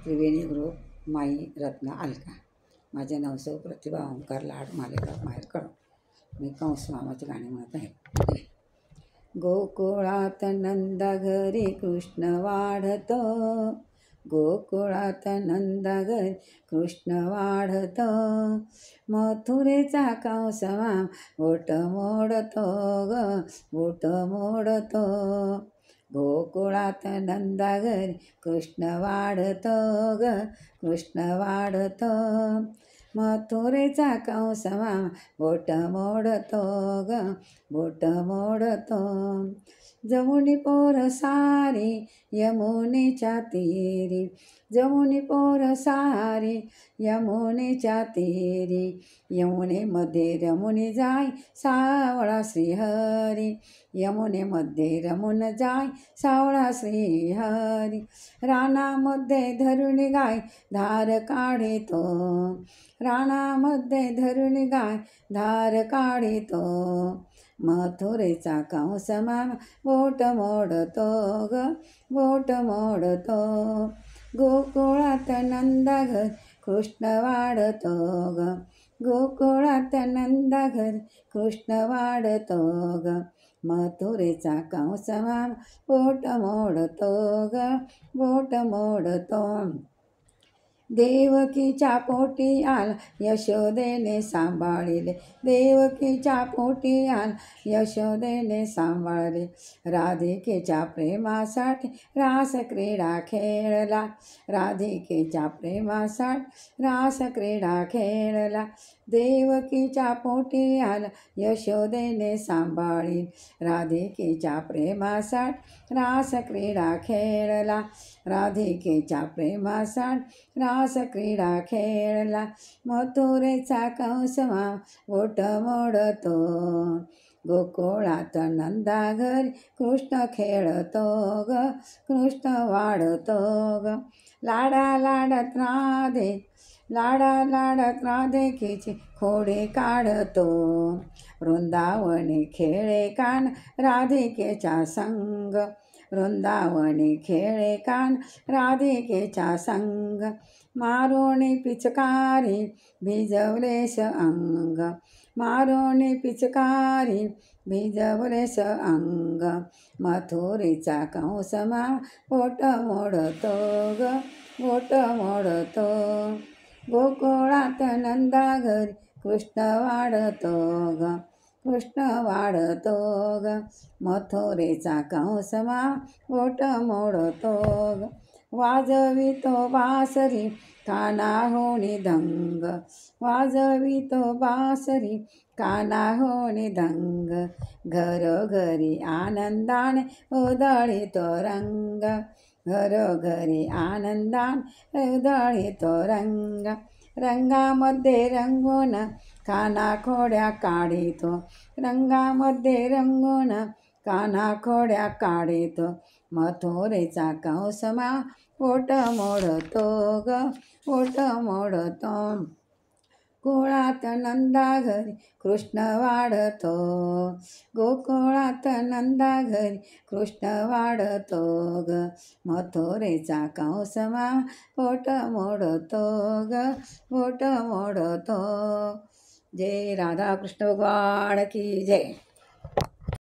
त्रिवेणी group माई रत्ना अलका. माझे नाव सौ प्रतिभा ओंकार लाड मालेगाव माहेर कळव. मी कंस मामाचे गाणे म्हणत आहे. गोकुळात नंदा घरी कृष्ण वाढतो, गोकुळात नंदा घरी कृष्ण वाढतो, मथुरेचा कंस बोट मोडतो ग बोट मोडतो. गोकुळात नंदा घरी कृष्ण वाढतो ग कृष्ण वाढतो, मथुरेचा कंस बोट मोडतो ग बोट मोडतो. जमुनी पोर सारी यमुनेच्या तीरी, जमुनी पोर सारी यमुनेच्या तीरी, यमुनेमध्ये रमुनी जाय सावळा श्रीहरी, यमुनेमध्ये रमुन जाय सावळा श्रीहरी. रानामध्ये धरुणी गाय धार काढितो, रानामध्ये धरुणी गाय धार काढितो, मथुरेचा कंस बोट मोडतो ग बोट मोडतो. गोकुळात नंदा घर कृष्ण वाढतो ग, गोकुळात नंदा घर कृष्ण वाढतो ग, मथुरेचा कंस बोट मोडतो ग बोट मोडतो. देवकीच्या पोटी आला यशोदेने सांभाळिले, देवकीच्या पोटी आला यशोदेने सांभाळले, राधिकेच्या प्रेमासाठी रास क्रीडा खेळला, राधिकेच्या प्रेमासाठी रास क्रीडा खेळला. देवकीच्या पोटी आला यशोदेने सांभाळी, राधिकेच्या प्रेमासाठी रास क्रीडा खेळला, राधिकेच्या प्रेमासाठी रास क्रीडा खेळला, मथुरेचा कंस बोट मोडतो. गोकुळात नंदा घरी कृष्ण खेळतो ग कृष्ण वाढतो ग, लाडा लाडात राधे लाडा लाडात राधिकेची खोडे काढतो, वृंदावनी खेळे कान राधिकेच्या संग, वृंदावनी खेळे कान राधिकेच्या संग, मारोणी पिचकारी भिजवलेस अंग, मारोणी पिचकारी भिजवलेस अंग, मथुरेचा कंस बोट मोडतो ग बोट मोडतो. गोकुळात नंदा घरी कृष्ण वाढतो ग कृष्ण वाढतो ग, मथुरेचा कंस बोट मोडतो ग. वाजवितो बासरी कानाहोनी दंग, वाजवितो बासरी कानाहोनी दंग, घरोघरी आनंदाने उधळितो रंग, घरोघरी आनंदाने उधळितो रंग. रंगामध्ये रंगून कानाखोड्या काढितो, रंगामध्ये रंगून कानाखोड्या काढितो, मथुरेचा कंस बोट मोडतो ग बोट मोडतो. गोकुळात नंदा घरी कृष्ण वाढतो, गोकुळात नंदा घरी कृष्ण वाढतो ग, मथुरेचा कंस बोट मोडतो ग बोट मोडतो. जय राधा कृष्ण भगवान की जय.